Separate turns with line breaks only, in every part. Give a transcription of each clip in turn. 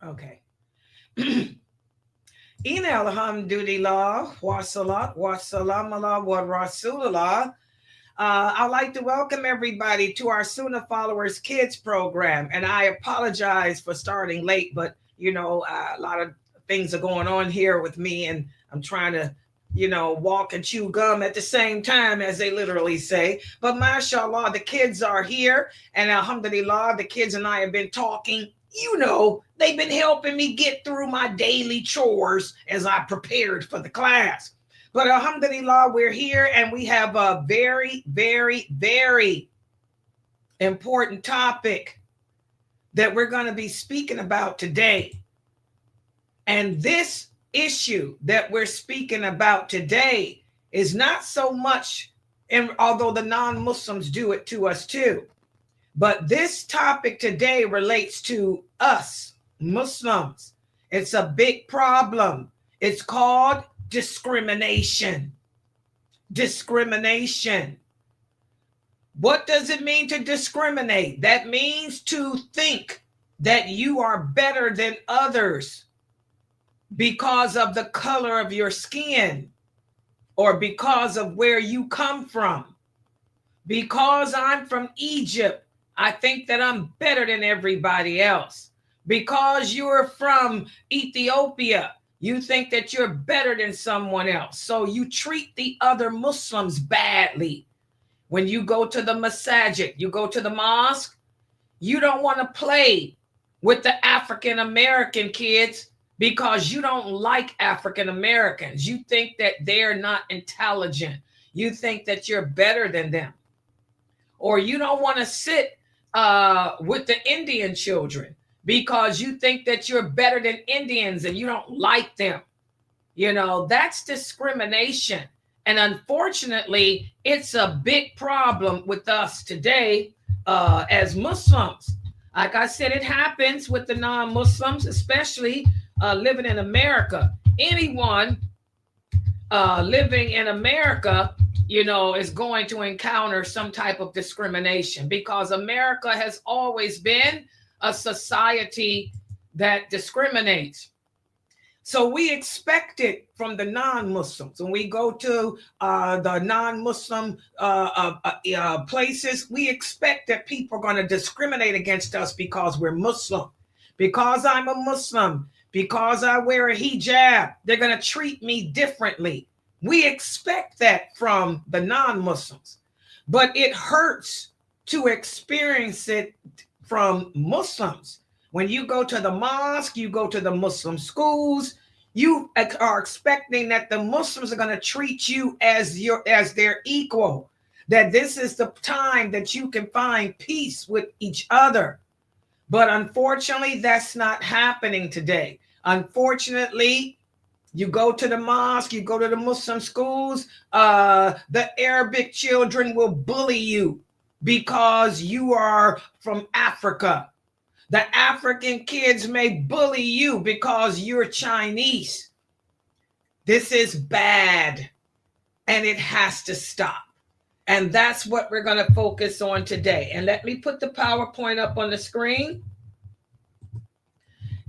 Okay. In alhamdulillah, wa salat, wa salam ala wa rasulullah. I'd like to welcome everybody to our Sunnah Followers Kids program. And I apologize for starting late, but a lot of things are going on here with me, and I'm trying to, walk and chew gum at the same time, as they literally say. But mashallah, the kids are here, and alhamdulillah, the kids and I have been talking. They've been helping me get through my daily chores as I prepared for the class. But alhamdulillah, we're here and we have a very, very, very important topic that we're going to be speaking about today. And this issue that we're speaking about today is not so much, and although the non-Muslims do it to us too, but this topic today relates to us Muslims. It's a big problem. It's called discrimination. Discrimination. What does it mean to discriminate? That means to think that you are better than others because of the color of your skin or because of where you come from. Because I'm from Egypt, I think that I'm better than everybody else. Because you're from Ethiopia, you think that you're better than someone else. So you treat the other Muslims badly. When you go to the masajid, you go to the mosque, you don't want to play with the African American kids because you don't like African Americans. You think that they're not intelligent. You think that you're better than them. Or you don't want to sit with the Indian children because you think that you're better than Indians and you don't like them. That's discrimination. And unfortunately, it's a big problem with us today as Muslims. Like I said, it happens with the non-Muslims, especially living in America. Anyone living in America is going to encounter some type of discrimination because America has always been a society that discriminates. So we expect it from the non-Muslims. When we go to the non-Muslim places, we expect that people are going to discriminate against us because we're Muslim. Because I'm a Muslim, because I wear a hijab, they're going to treat me differently. We expect that from the non-Muslims, but it hurts to experience it from Muslims. When you go to the mosque, you go to the Muslim schools, you are expecting that the Muslims are going to treat you as their equal, that this is the time that you can find peace with each other. But unfortunately, that's not happening today. Unfortunately, you go to the mosque, you go to the Muslim schools, the Arabic children will bully you because you are from Africa. The African kids may bully you because you're Chinese. This is bad, and it has to stop. And that's what we're going to focus on today. And let me put the PowerPoint up on the screen.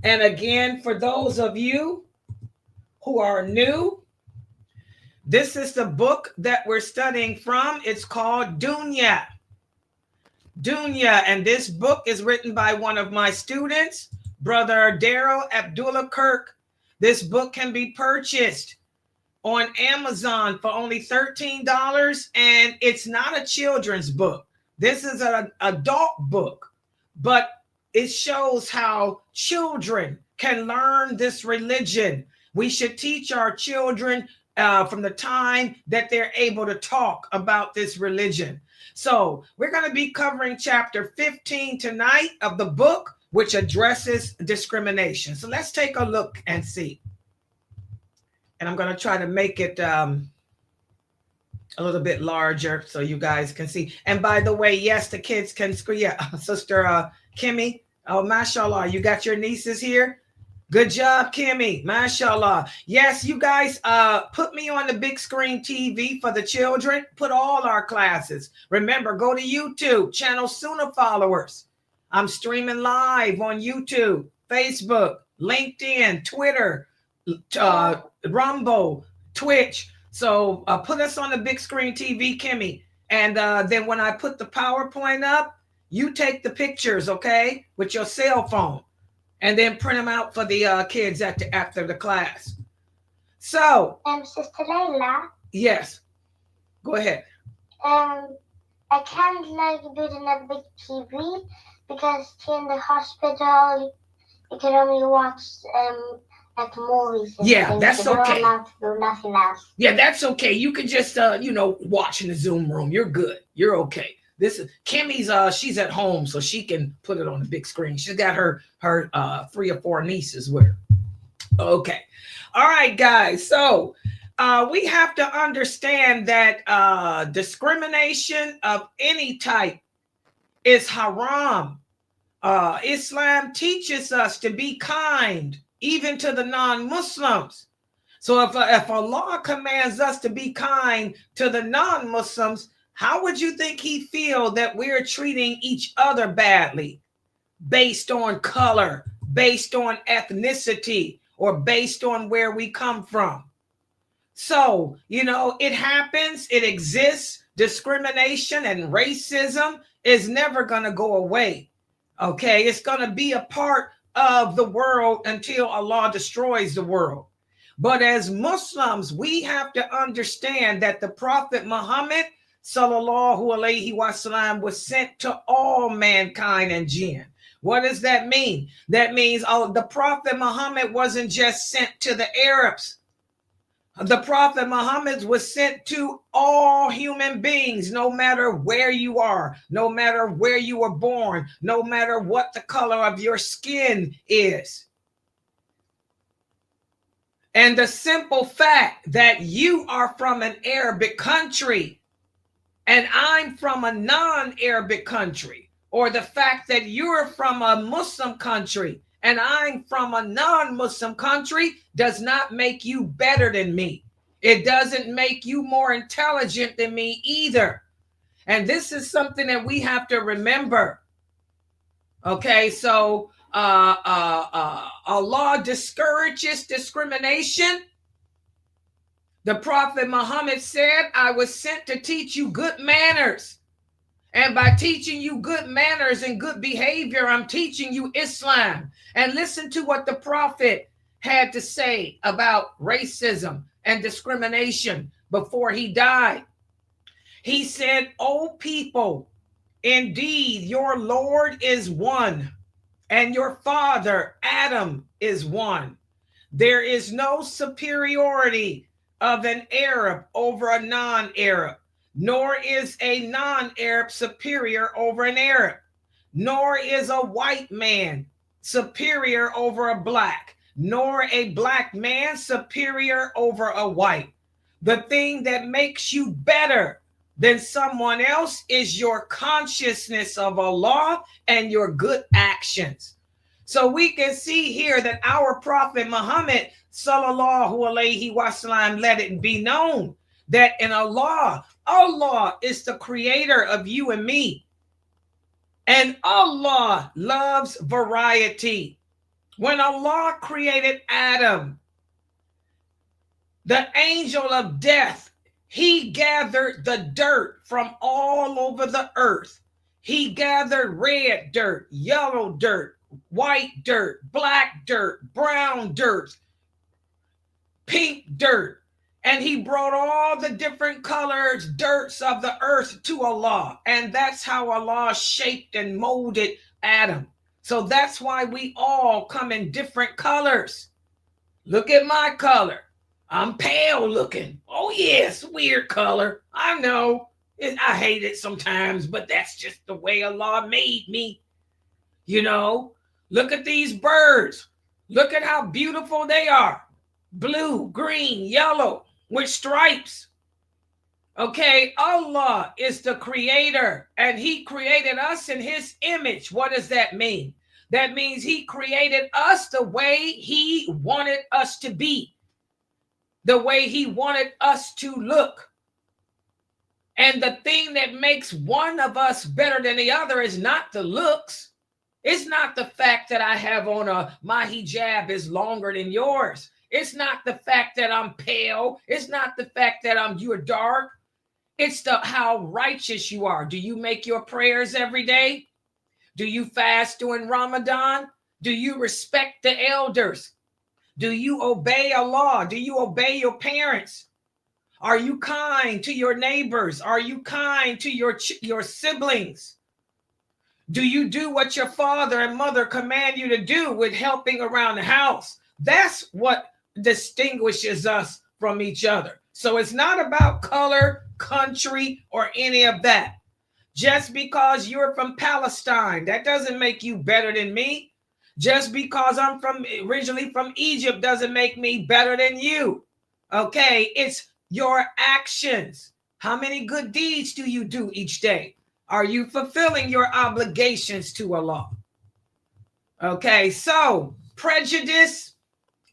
And again, for those of you who are new, this is the book that we're studying from. It's called Dunya. Dunya, and this book is written by one of my students, Brother Daryl Abdullah Kirk. This book can be purchased on Amazon for only $13, and it's not a children's book. This is an adult book, but it shows how children can learn this religion. We should teach our children from the time that they're able to talk about this religion. So we're going to be covering chapter 15 tonight of the book, which addresses discrimination. So let's take a look and see. And I'm going to try to make it a little bit larger so you guys can see. And by the way, yes, the kids can screen. Yeah, Sister Kimmy. Oh, mashallah, you got your nieces here? Good job, Kimmy. Mashallah. Yes, you guys put me on the big screen TV for the children. Put all our classes. Remember, go to YouTube, channel Sunnah Followers. I'm streaming live on YouTube. Facebook, LinkedIn, Twitter, Rumble, Twitch. So put us on the big screen TV, Kimmy. And then when I put the PowerPoint up, you take the pictures, okay, with your cell phone, and then print them out for the kids after the class. So,
Sister Layla.
Yes, go ahead.
I can't do it in a big TV because in the hospital you can only watch movies.
Yeah, that's okay.
You're not allowed to do nothing else.
Yeah, that's okay. You can just watch in the Zoom room. You're good. You're okay. This is Kimmy's. She's at home, so she can put it on the big screen. She's got her 3 or 4 nieces with her. Okay, all right, guys. So we have to understand that discrimination of any type is haram. Islam teaches us to be kind, even to the non-Muslims. So if Allah commands us to be kind to the non-Muslims, how would you think he feel that we're treating each other badly based on color, based on ethnicity, or based on where we come from? So, it happens, it exists. Discrimination and racism is never going to go away. Okay, it's going to be a part of the world until Allah destroys the world. But as Muslims, we have to understand that the Prophet Muhammad sallallahu alaihi wasallam was sent to all mankind and jinn. What does that mean? That means the Prophet Muhammad wasn't just sent to the Arabs. The Prophet Muhammad was sent to all human beings, no matter where you are, no matter where you were born, no matter what the color of your skin is. And the simple fact that you are from an Arabic country and I'm from a non-Arabic country, or the fact that you're from a Muslim country and I'm from a non-Muslim country, does not make you better than me. It doesn't make you more intelligent than me either. And this is something that we have to remember. Okay, so Allah discourages discrimination. The Prophet Muhammad said, I was sent to teach you good manners. And by teaching you good manners and good behavior, I'm teaching you Islam. And listen to what the Prophet had to say about racism and discrimination before he died. He said, O people, indeed your Lord is one, and your father Adam is one. There is no superiority of an Arab over a non-Arab, nor is a non-Arab superior over an Arab, nor is a white man superior over a black, nor a black man superior over a white. The thing that makes you better than someone else is your consciousness of Allah and your good actions. So we can see here that our Prophet Muhammad sallallahu alaihi wasallam let it be known that in Allah is the creator of you and me. And Allah loves variety. When Allah created Adam, the angel of death, he gathered the dirt from all over the earth. He gathered red dirt, yellow dirt, white dirt, black dirt, brown dirt, pink dirt. And he brought all the different colors, dirts of the earth to Allah. And that's how Allah shaped and molded Adam. So that's why we all come in different colors. Look at my color. I'm pale looking. Oh, yes, weird color. I know. I hate it sometimes, but that's just the way Allah made me. Look at these birds. Look at how beautiful they are. Blue, green, yellow, with stripes. Okay, Allah is the creator, and he created us in his image. What does that mean? That means he created us the way he wanted us to be, the way he wanted us to look. And the thing that makes one of us better than the other is not the looks. It's not the fact that I have on my hijab is longer than yours. It's not the fact that I'm pale. It's not the fact that you're dark. It's the how righteous you are. Do you make your prayers every day? Do you fast during Ramadan? Do you respect the elders? Do you obey Allah? Do you obey your parents? Are you kind to your neighbors? Are you kind to your siblings? Do you do what your father and mother command you to do with helping around the house? That's what distinguishes us from each other. So it's not about color, country, or any of that. Just because you're from Palestine, that doesn't make you better than me. Just because I'm from originally from Egypt doesn't make me better than you. Okay, it's your actions. How many good deeds do you do each day? Are you fulfilling your obligations to Allah? Okay, so prejudice,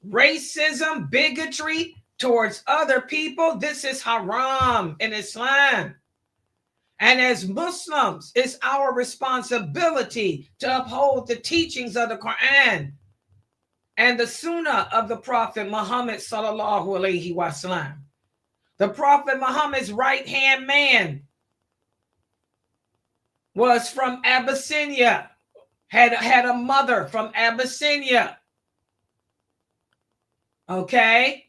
racism, bigotry towards other people, this is haram in Islam. And as Muslims, it's our responsibility to uphold the teachings of the Quran and the Sunnah of the Prophet Muhammad sallallahu alaihi wasallam. The Prophet Muhammad's right-hand man was from Abyssinia, had a mother from Abyssinia. Okay?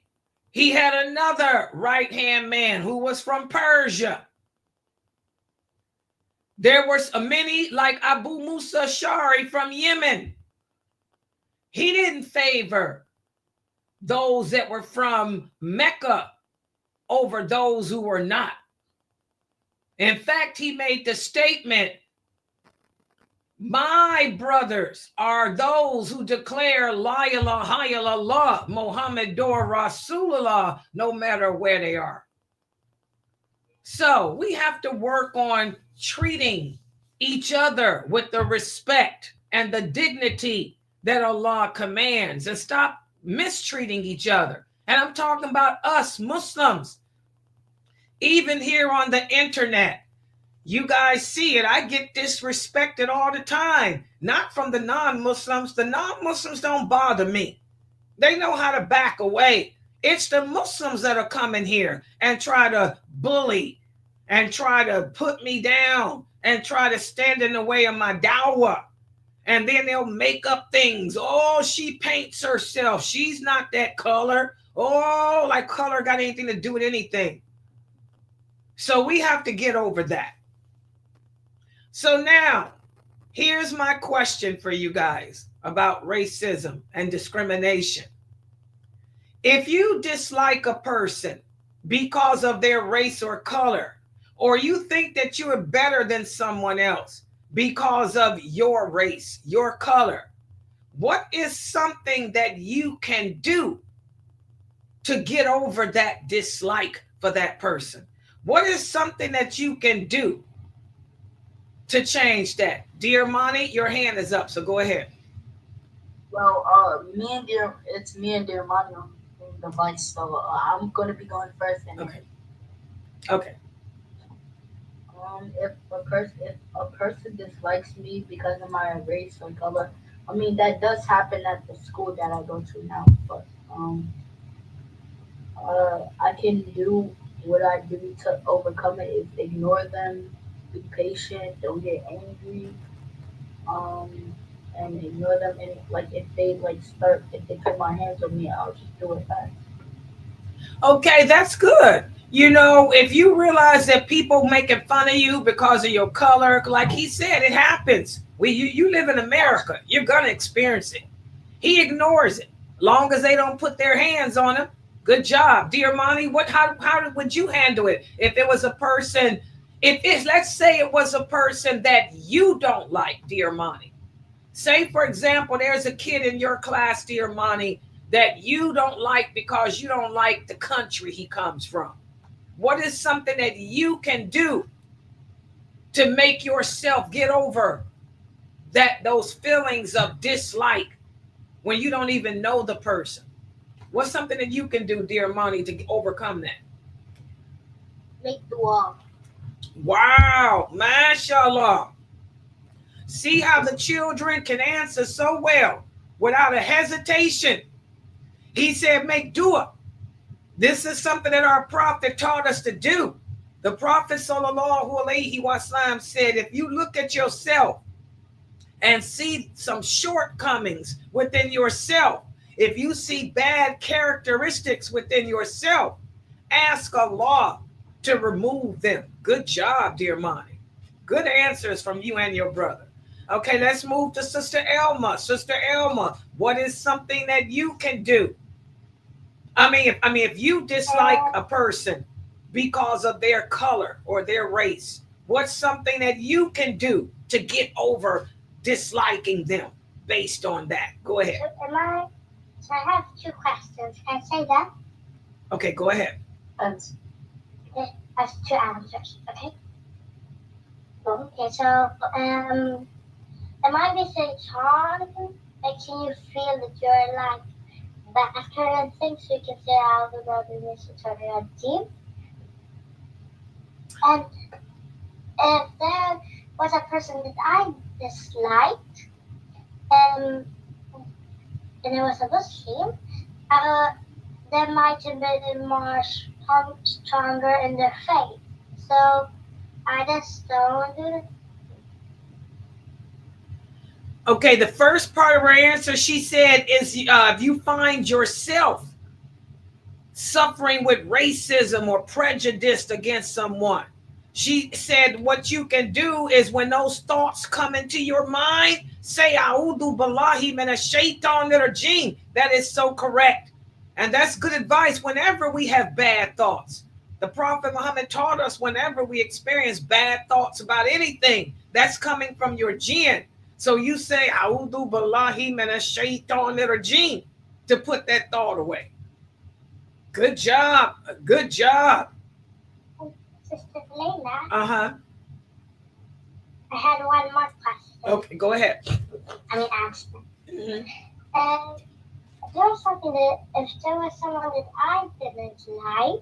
He had another right-hand man who was from Persia. There were many like Abu Musa Shari from Yemen. He didn't favor those that were from Mecca over those who were not. In fact, he made the statement, my brothers are those who declare La ilaha illallah, Muhammadur Rasulullah, no matter where they are. So we have to work on treating each other with the respect and the dignity that Allah commands and stop mistreating each other. And I'm talking about us Muslims. Even here on the internet, you guys see it. I get disrespected all the time, not from the non-Muslims. The non-Muslims don't bother me. They know how to back away. It's the Muslims that are coming here and try to bully and try to put me down and try to stand in the way of my dawah. And then they'll make up things. Oh, she paints herself. She's not that color. Oh, like color got anything to do with anything. So we have to get over that. So now, here's my question for you guys about racism and discrimination. If you dislike a person because of their race or color, or you think that you are better than someone else because of your race, your color, what is something that you can do to get over that dislike for that person? What is something that you can do to change that? Dear Monty, your hand is up, so go ahead.
Well, it's me and dear Monty on the device, so I'm gonna be going first. And
Okay. Okay.
If a person dislikes me because of my race or color, I mean that does happen at the school that I go to now. But I can do what I do to overcome it is ignore them, be patient, don't get angry, um, and ignore them. And like if they put my hands on me, I'll just do it back.
Okay, that's good. You know, if you realize that people making fun of you because of your color, like he said, it happens. You live in America, you're gonna experience it. He ignores it. Long as they don't put their hands on him. Good job. Dear Monty, how would you handle it if it was a person, if it's let's say it was a person that you don't like, dear Monty. Say, for example, there's a kid in your class, dear Monty, that you don't like because you don't like the country he comes from. What is something that you can do to make yourself get over those feelings of dislike when you don't even know the person? What's something that you can do, dear Monty, to overcome that?
Make the wall.
Wow, mashallah. See how the children can answer so well without a hesitation. He said, make dua. This is something that our prophet taught us to do. The prophet sallallahu alaihi wasallam said, if you look at yourself and see some shortcomings within yourself, if you see bad characteristics within yourself, ask Allah to remove them. Good job, dear Monty. Good answers from you and your brother. Okay, let's move to Sister Elma. Sister Elma, what is something that you can do? If you dislike a person because of their color or their race, what's something that you can do to get over disliking them based on that? Go ahead.
So I have two questions. Can I say that?
Okay, go ahead.
That's
As two answers. Okay. Okay. So am I being charmed? Like, can you feel that you're like better and things? So you can say out about the necessary deep. And if there was a person that I disliked, and it was a Muslim, they might have been more stronger in their faith. So I just don't do it.
Okay, the first part of her answer, she said, is if you find yourself suffering with racism or prejudice against someone, she said what you can do is when those thoughts come into your mind, say, A'udhu billahi minash shaitanir rajim. That is so correct. And that's good advice whenever we have bad thoughts. The Prophet Muhammad taught us whenever we experience bad thoughts about anything, that's coming from your jinn. So you say, A'udhu billahi minash shaitanir rajim, to put that thought away. Good job. Good job.
Sister Layla,
Uh-huh.
I had one more question.
Okay, go ahead.
Answer. There was something that if there was someone that I didn't like,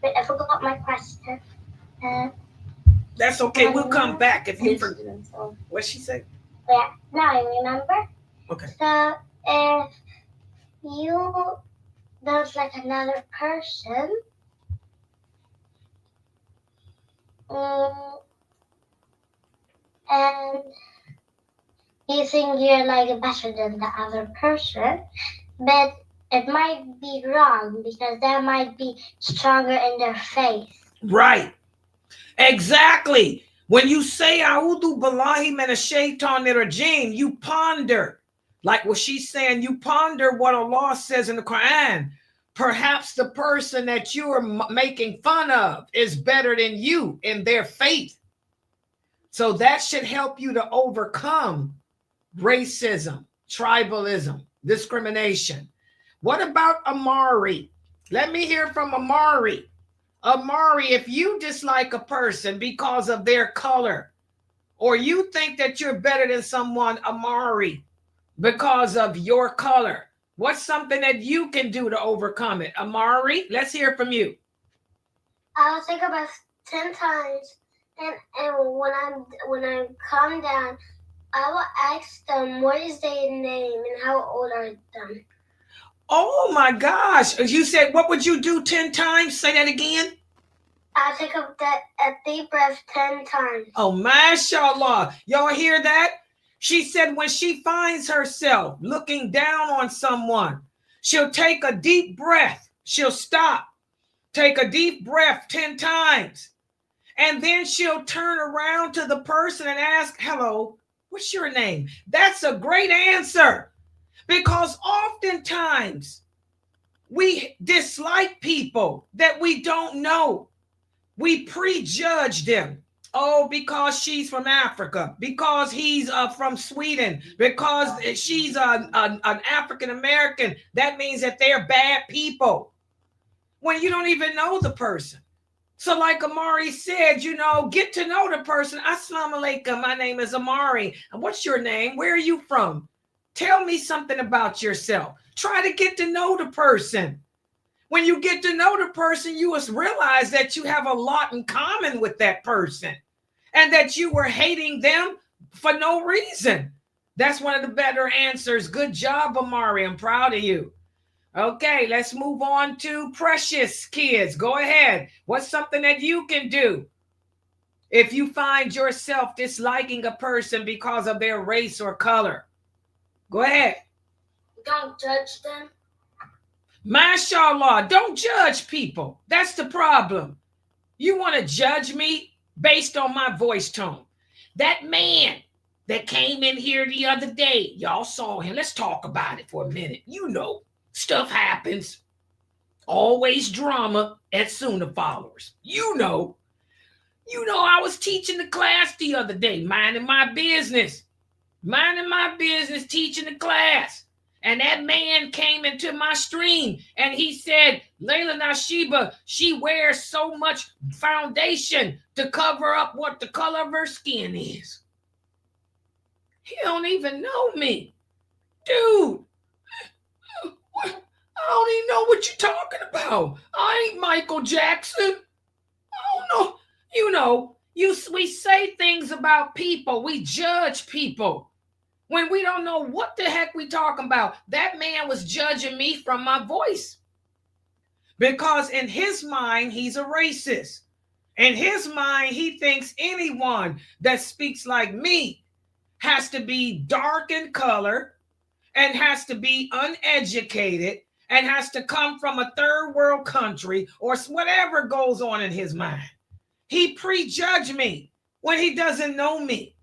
but I forgot my question.
That's okay. We'll come back if you forget. What she said?
Yeah, now I remember.
Okay.
So if there's like another person, and you think you're like better than the other person, but it might be wrong because they might be stronger in their faith.
Right. Exactly. When you say A'udhu billahi minash shaitanir rajim, you ponder. Like what she's saying, you ponder what Allah says in the Quran. Perhaps the person that you are making fun of is better than you in their faith. So that should help you to overcome racism, tribalism, discrimination. What about Amari? Let me hear from Amari. Amari, if you dislike a person because of their color, or you think that you're better than someone, Amari, because of your color, what's something that you can do to overcome it? Amari, let's hear from you.
I'll think about 10 times, and when I calm down, I will ask them what is their name and how old are them.
Oh my gosh. You said, what would you do 10 times? Say that again.
I'll take a deep breath 10 times.
Oh, mashallah. Y'all hear that? She said when she finds herself looking down on someone, she'll take a deep breath. She'll stop. Take a deep breath 10 times. And then she'll turn around to the person and ask, hello, what's your name? That's a great answer. Because oftentimes we dislike people that we don't know. We prejudge them. Oh, because she's from Africa, because he's from Sweden, because she's an African American, that means that they're bad people. When you don't even know the person. So like Amari said, get to know the person. Assalamu alaikum, my name is Amari. And what's your name? Where are you from? Tell me something about yourself. Try to get to know the person. When you get to know the person, you will realize that you have a lot in common with that person and that you were hating them for no reason. That's one of the better answers. Good job, Amari. I'm proud of you. Okay, let's move on to Precious Kids. Go ahead. What's something that you can do if you find yourself disliking a person because of their race or color? Go ahead.
Don't judge them.
MashaAllah, don't judge people. That's the problem. You want to judge me based on my voice tone. That man that came in here the other day, y'all saw him. Let's talk about it for a minute. You know, stuff happens. Always drama at Sooner followers. You know, I was teaching the class the other day, minding my business, teaching the class. And that man came into my stream and he said, Layla Nashiba, she wears so much foundation to cover up what the color of her skin is. He don't even know me. Dude, I don't even know what you're talking about. I ain't Michael Jackson. I don't know. You know, we say things about people. We judge people when we don't know what the heck we talking about. That man was judging me from my voice because in his mind, he's a racist. In his mind, he thinks anyone that speaks like me has to be dark in color and has to be uneducated and has to come from a third world country or whatever goes on in his mind. He prejudged me when he doesn't know me.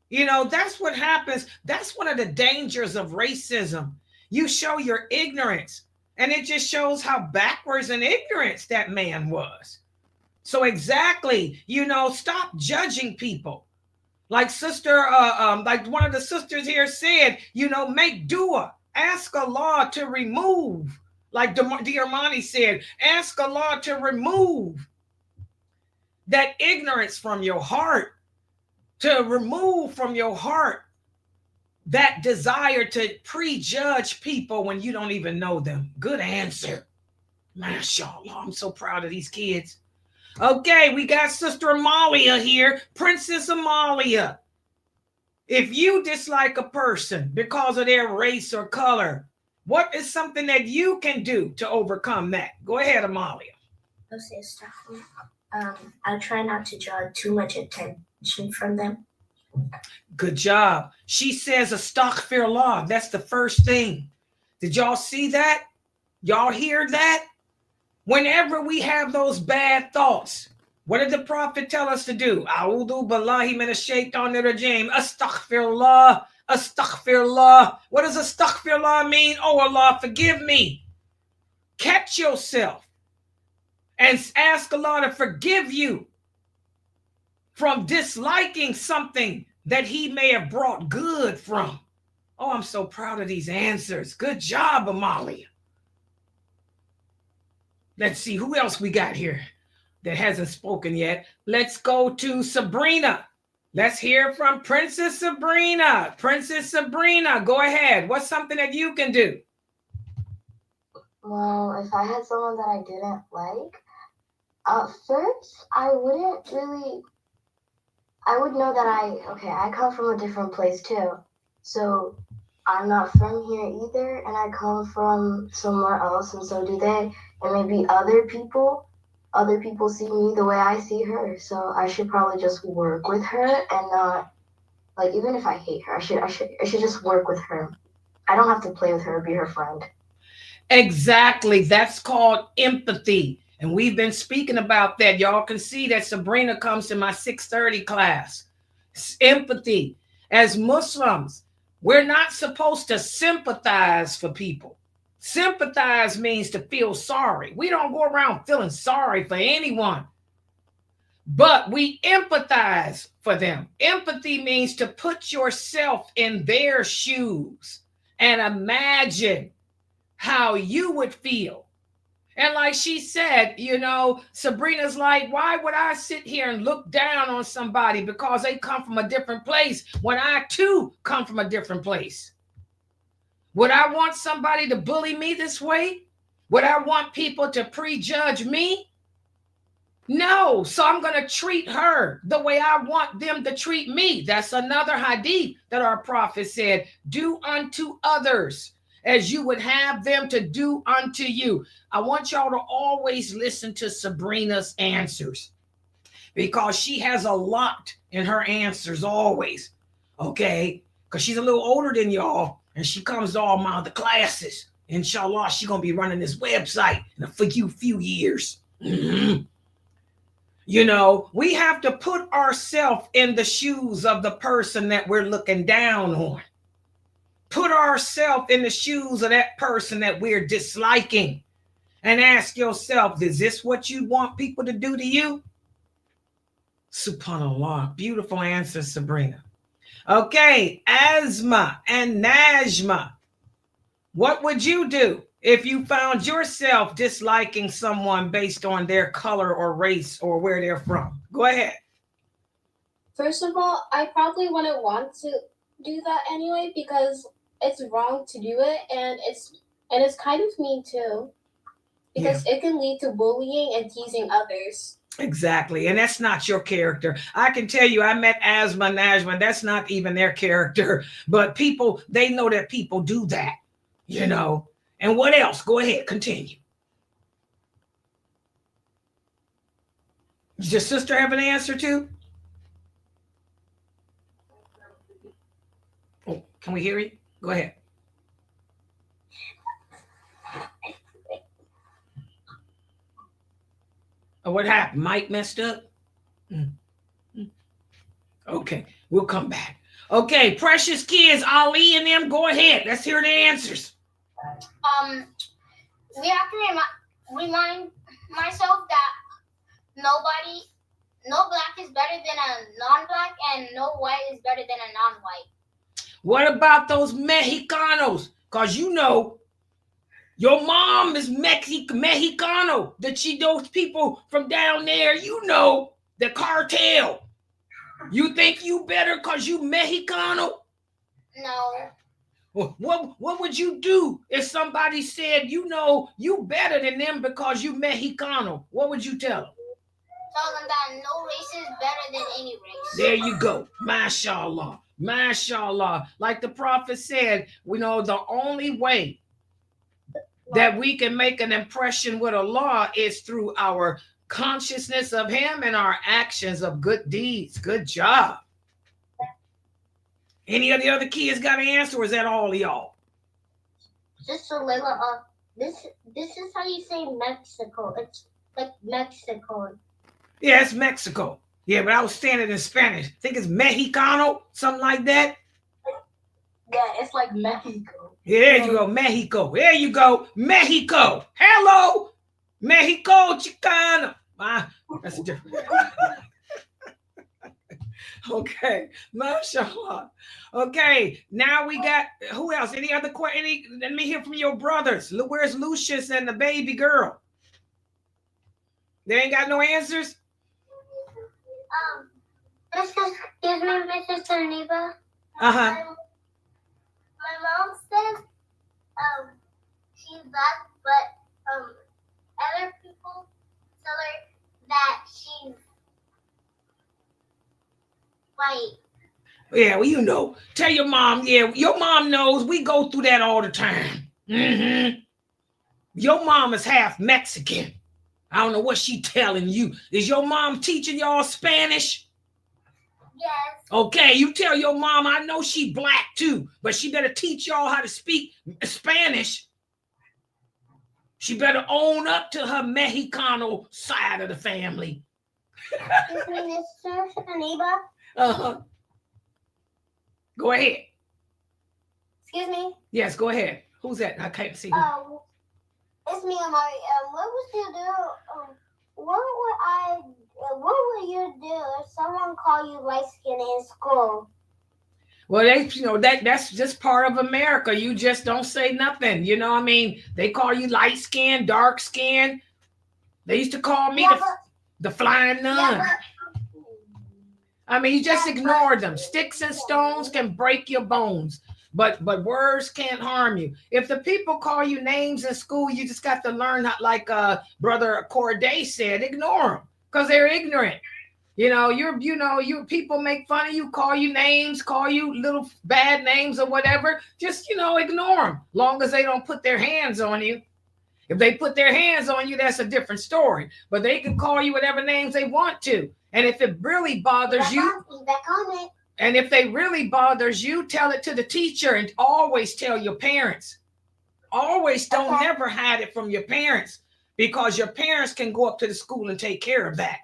You know, that's what happens. That's one of the dangers of racism. You show your ignorance, and it just shows how backwards and ignorant that man was. So exactly, you know, stop judging people. Like like one of the sisters here said, you know, make dua. Ask Allah to remove, like Diarmani said, ask Allah to remove that ignorance from your heart, to remove from your heart that desire to prejudge people when you don't even know them. Good answer. MashaAllah, I'm so proud of these kids. Okay, we got Sister Amalia here, Princess Amalia. If you dislike a person because of their race or color, what is something that you can do to overcome that? Go ahead, Amalia.
I'll say stuff. I try not to draw too much attention from them.
Good job. She says astaghfirullah. That's the first thing. Did y'all see that? Y'all hear that? Whenever we have those bad thoughts, what did the Prophet tell us to do? A'udhu billahi minash shaitanir rajim. Astaghfirullah. Astaghfirullah. What does astaghfirullah mean? Oh Allah, forgive me. Catch yourself and ask Allah to forgive you from disliking something that he may have brought good from. Oh, I'm so proud of these answers. Good job, Amalia. Let's see who else we got here that hasn't spoken yet. Let's go to Sabrina. Let's hear from Princess Sabrina. Princess Sabrina, go ahead. What's something that you can do?
Well, if I had someone that I didn't like, first, I would know that I come from a different place too. So I'm not from here either, and I come from somewhere else, and so do they. And maybe other people see me the way I see her. So I should probably just work with her and not, like, even if I hate her, I should just work with her. I don't have to play with her or be her friend.
Exactly. That's called empathy. And we've been speaking about that. Y'all can see that Sabrina comes to my 6:30 class. It's empathy. As Muslims, we're not supposed to sympathize for people. Sympathize means to feel sorry. We don't go around feeling sorry for anyone, but we empathize for them. Empathy means to put yourself in their shoes and imagine how you would feel. And like she said, you know, Sabrina's like, why would I sit here and look down on somebody because they come from a different place when I too come from a different place? Would I want somebody to bully me this way? Would I want people to prejudge me? No. So I'm going to treat her the way I want them to treat me. That's another hadith that our prophet said, do unto others as you would have them to do unto you. I want y'all to always listen to Sabrina's answers because she has a lot in her answers always. Okay? Because she's a little older than y'all and she comes to all my other classes. Inshallah, she's going to be running this website in a few years. Mm-hmm. You know, we have to put ourselves in the shoes of the person that we're looking down on. Put ourselves in the shoes of that person that we're disliking and ask yourself, is this what you want people to do to you? Subhanallah. Beautiful answer, Sabrina. Okay, Asma and Najma. What would you do if you found yourself disliking someone based on their color or race or where they're from? Go ahead.
First of all, I probably wouldn't want to do that anyway because it's wrong to do it, and it's kind of mean too because it can lead to bullying and teasing others.
Exactly. And that's not your character. I can tell you, I met Asma and Najma. That's not even their character. But people, they know that people do that, you know. And what else? Go ahead. Continue. Does your sister have an answer too? Oh, can we hear you? Go ahead. Oh, what happened? Mike messed up? Okay, we'll come back. Okay, precious kids, Ali and them, go ahead. Let's hear the answers.
We have to remind myself that no black is better than a non-black, and no white is better than a non-white.
What about those Mexicanos? Because you know, your mom is Mexicano. Those people from down there, you know, the cartel. You think you better because you Mexicano?
No.
What would you do if somebody said, you know, you better than them because you Mexicano? What would you tell them?
Tell them that no race is better than any race.
There you go. Mashallah. Mashallah. Like the prophet said, we know the only way that we can make an impression with Allah is through our consciousness of him and our actions of good deeds. Good job. Any of the other kids got an answer, or is that all of y'all?
Just a little this is how you say Mexico. It's like Mexico.
Yeah, it's Mexico. Yeah, but I was saying it in Spanish. I think it's Mexicano, something like that.
Yeah, it's like Mexico.
Yeah, there you go, Mexico. There you go, Mexico. Hello, Mexico Chicano. That's a different. Okay, mashallah. Okay, now we got, who else? Any other questions? Let me hear from your brothers. Where's Lucius and the baby girl? They ain't got no answers?
Excuse me, my sister Neva.
Uh-huh.
My mom says she's black, but other people tell her that she's white.
Yeah, well, you know. Tell your mom, yeah, your mom knows. We go through that all the time. Mm-hmm. Your mom is half Mexican. I don't know what she telling you. Is your mom teaching y'all Spanish?
Yes.
Okay, you tell your mom, I know she black too, but she better teach y'all how to speak Spanish. She better own up to her Mexicano side of the family.
Excuse me, Mr. Aniba.
Uh-huh. Go ahead.
Excuse me.
Yes, go ahead. Who's that? I can't see who.
It's me, Amari. What would you do? What would you do if someone called you light skinned in school?
Well, that's just part of America. You just don't say nothing. You know what I mean? They call you light skin, dark skin. They used to call me the flying nun.
Yeah,
I mean, you just ignore them. Sticks and stones can break your bones. But words can't harm you. If the people call you names in school, you just got to learn how, like Brother Corday said, ignore them because they're ignorant. You people make fun of you, call you names, call you little bad names or whatever. Just ignore them. Long as they don't put their hands on you. If they put their hands on you, that's a different story. But they can call you whatever names they want to. And if it really bothers you,
back on it.
and if they really bothers you, tell it to the teacher and always tell your parents. Always don't never hide it from your parents because your parents can go up to the school and take care of that.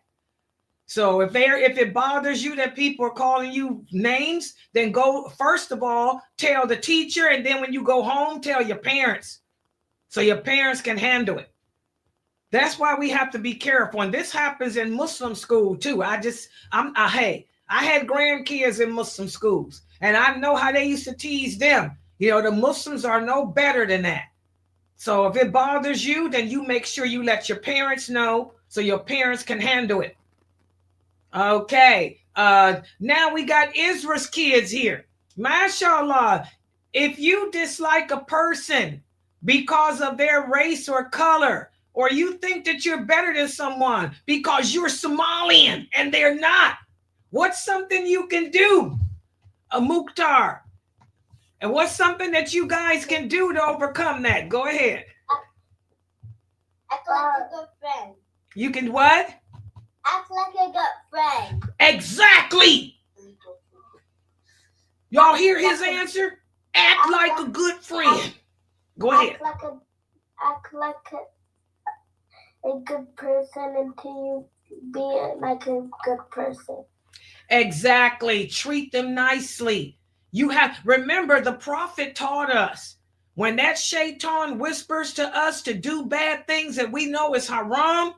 So if it bothers you that people are calling you names, then go first of all, tell the teacher, and then when you go home, tell your parents. So your parents can handle it. That's why we have to be careful. And this happens in Muslim school too. Hey, I had grandkids in Muslim schools, and I know how they used to tease them. The Muslims are no better than that. So if it bothers you, then you make sure you let your parents know so your parents can handle it. Okay. Now we got Israel's kids here. MashaAllah. If you dislike a person because of their race or color, or you think that you're better than someone because you're Somalian and they're not, what's something you can do, a Mukhtar? And what's something that you guys can do to overcome that? Go ahead.
Act like a good friend.
You can what?
Act like a good friend.
Exactly. Y'all hear his answer? Act like a good friend. Go ahead.
Act like a good person until you be like a good person.
Exactly. Treat them nicely. Remember, the prophet taught us when that shaitan whispers to us to do bad things that we know is haram,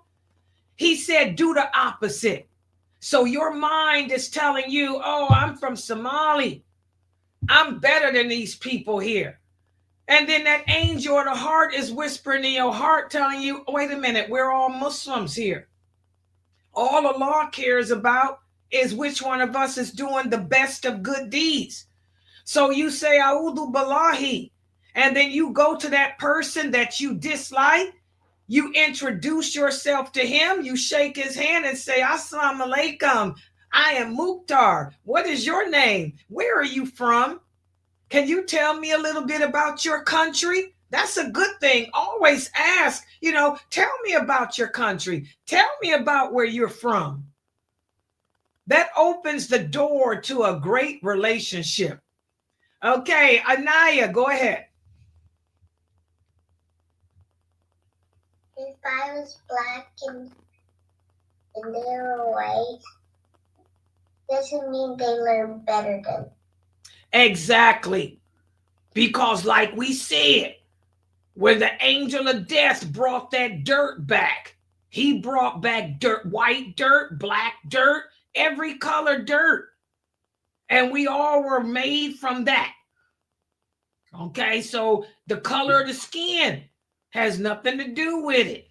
he said, do the opposite. So your mind is telling you, oh, I'm from Somali. I'm better than these people here. And then that angel of the heart is whispering in your heart, telling you, wait a minute, we're all Muslims here. All Allah cares about is which one of us is doing the best of good deeds. So you say, A'udhu Billahi, and then you go to that person that you dislike, you introduce yourself to him, you shake his hand and say, Assalamu alaikum, I am Mukhtar. What is your name? Where are you from? Can you tell me a little bit about your country? That's a good thing. Always ask, tell me about your country. Tell me about where you're from. That opens the door to a great relationship. Okay, Anaya, go ahead.
If I was black and they were white, doesn't mean they learn better than.
Exactly. Because like we said, when the angel of death brought that dirt back, he brought back dirt, white dirt, black dirt, every color dirt. And we all were made from that. Okay, so the color of the skin has nothing to do with it.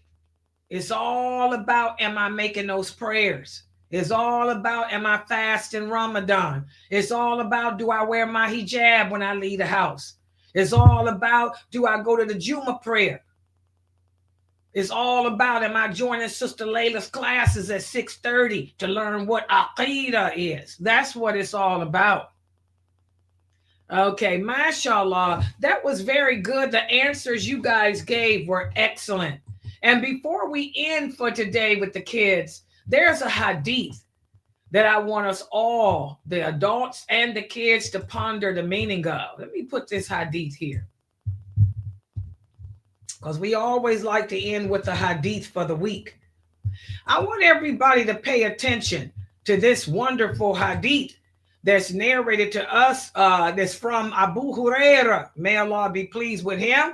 It's all about, am I making those prayers? It's all about, am I fasting Ramadan? It's all about, do I wear my hijab when I leave the house? It's all about, do I go to the Juma prayer? It's all about, am I joining Sister Layla's classes at 6:30 to learn what Aqidah is? That's what it's all about. Okay, mashallah, that was very good. The answers you guys gave were excellent. And before we end for today with the kids, there's a hadith that I want us all, the adults and the kids, to ponder the meaning of. Let me put this hadith here, because we always like to end with the hadith for the week. I want everybody to pay attention to this wonderful hadith that's narrated to us, that's from Abu Huraira. May Allah be pleased with him.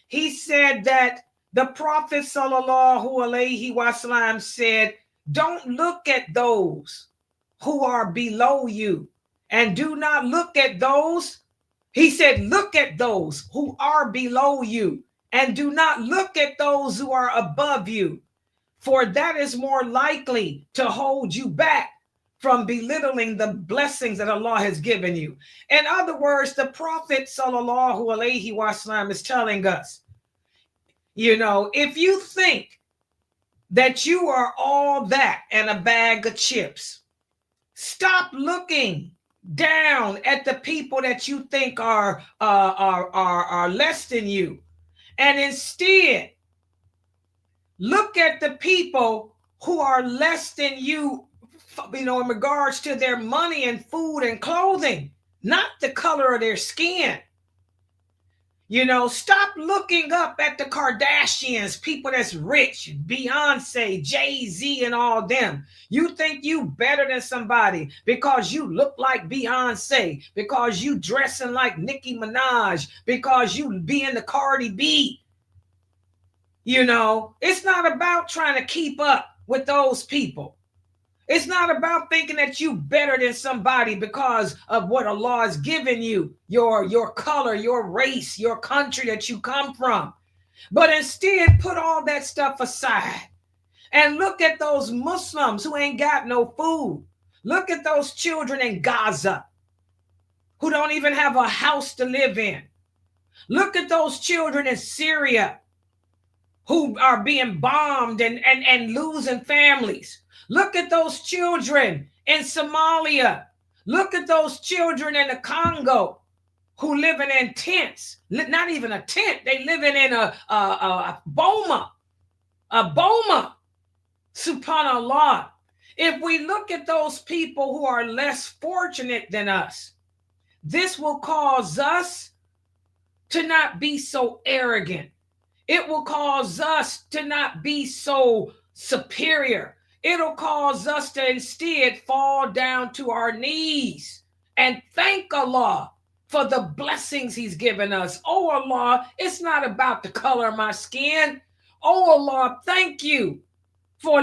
He said that the Prophet sallallahu alaihi wasallam said, don't look at those who are below you, and do not look at those. He said, look at those who are below you, and do not look at those who are above you, for that is more likely to hold you back from belittling the blessings that Allah has given you. In other words, the Prophet sallallahu alaihi wasallam is telling us, if you think that you are all that and a bag of chips, stop looking down at the people that you think are less than you, and instead look at the people who are less than you, in regards to their money and food and clothing, not the color of their skin. Stop looking up at the Kardashians, people that's rich, Beyonce, Jay-Z, and all them. You think you better than somebody because you look like Beyonce, because you dressing like Nicki Minaj, because you being the Cardi B. It's not about trying to keep up with those people. It's not about thinking that you better than somebody because of what Allah has given you, your color, your race, your country that you come from. But instead, put all that stuff aside and look at those Muslims who ain't got no food. Look at those children in Gaza who don't even have a house to live in. Look at those children in Syria who are being bombed and losing families. Look at those children in Somalia. Look at those children in the Congo who living in tents. Not even a tent. They living in a boma. A boma. Subhanallah. If we look at those people who are less fortunate than us, this will cause us to not be so arrogant. It will cause us to not be so superior. It'll cause us to instead fall down to our knees and thank Allah for the blessings he's given us. Oh Allah, it's not about the color of my skin. Oh Allah, thank you for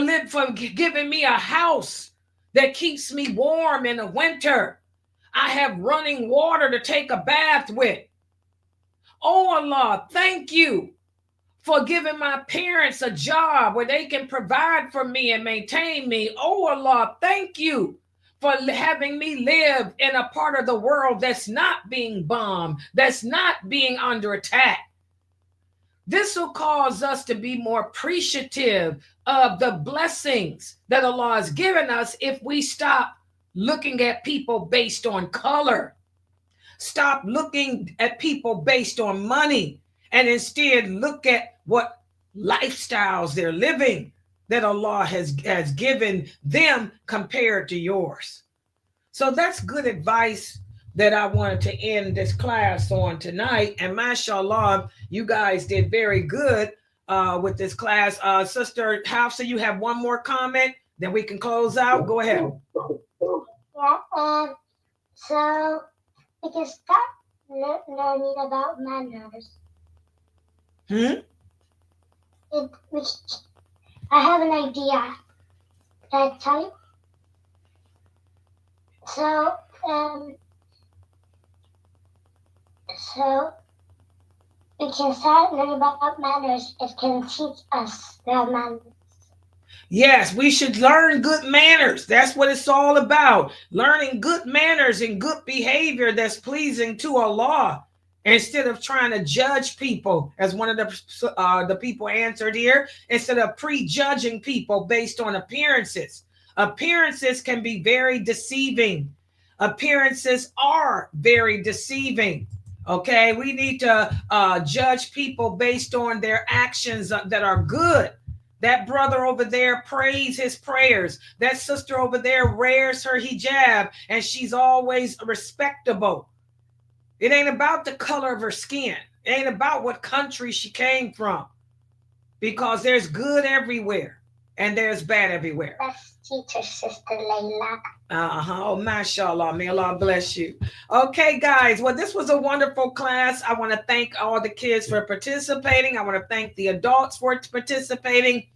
giving me a house that keeps me warm in the winter. I have running water to take a bath with. Oh Allah, thank you for giving my parents a job where they can provide for me and maintain me. Oh Allah, thank you for having me live in a part of the world that's not being bombed, that's not being under attack. This will cause us to be more appreciative of the blessings that Allah has given us if we stop looking at people based on color. Stop looking at people based on money, and instead look at what lifestyles they're living that Allah has given them compared to yours. So that's good advice that I wanted to end this class on tonight. And mashallah, you guys did very good with this class. Sister Hafsa, you have one more comment, then we can close out. Go ahead.
Yeah, so we can start learning about manners. I have an idea. Can I tell you? So we can start learning about manners. It can teach us the manners.
Yes, we should learn good manners. That's what it's all about. Learning good manners and good behavior that's pleasing to Allah, instead of trying to judge people, as one of the people answered here, instead of prejudging people based on appearances. Appearances can be very deceiving. Appearances are very deceiving. Okay, we need to judge people based on their actions that are good. That brother over there prays his prayers. That sister over there wears her hijab and she's always respectable. It ain't about the color of her skin. It ain't about what country she came from. Because there's good everywhere and there's bad everywhere.
Let's teach her, Sister Layla.
Oh, mashallah. May Allah bless you. Okay, guys. Well, this was a wonderful class. I want to thank all the kids for participating. I want to thank the adults for participating.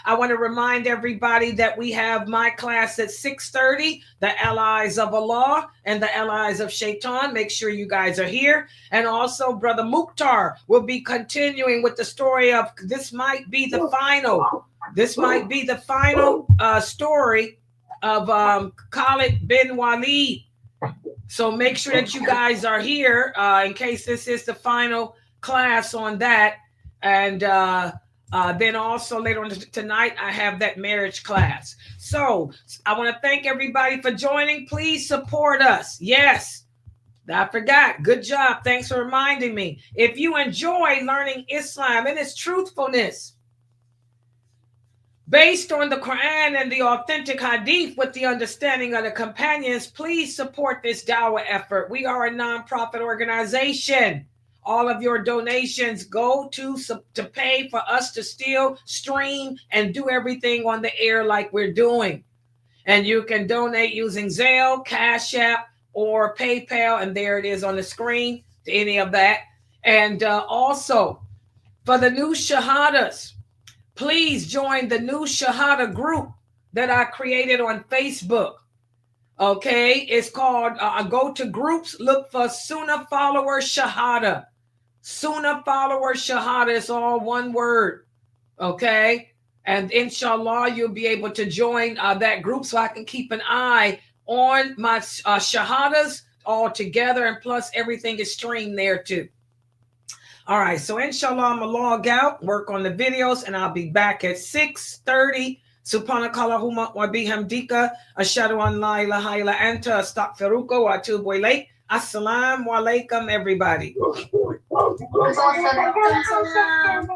I want to remind everybody that we have my class at 6:30, the Allies of Allah and the Allies of Shaitan. Make sure you guys are here. And also, Brother Mukhtar will be continuing with the story of this might be the final. This might be the final story of Khalid bin Walid. So make sure that you guys are here in case this is the final class on that. And then also later on tonight, I have that marriage class. So I want to thank everybody for joining. Please support us. Yes. I forgot. Good job. Thanks for reminding me. If you enjoy learning Islam and its truthfulness based on the Quran and the authentic hadith with the understanding of the companions, please support this dawah effort. We are a nonprofit organization. All of your donations go to pay for us to still stream and do everything on the air like we're doing. And you can donate using Zelle, Cash App, or PayPal, and there it is on the screen to any of that. And also, for the new Shahadas, please join the new Shahada group that I created on Facebook. Okay, it's called, go to groups, look for Sunnah Follower Shahada. Sunnah Follower Shahada is all one word. Okay, and inshallah, you'll be able to join that group so I can keep an eye on my shahadas all together, and plus everything is streamed there too. All right, so inshallah, I'm gonna log out, work on the videos, and I'll be back at 6:30. Subhanakallahumma wa bihamdika ashhadu an la ilaha illa anta astaghfiruka wa atubu ilayk. Assalamu alaikum, everybody.
Waalaikumsalam.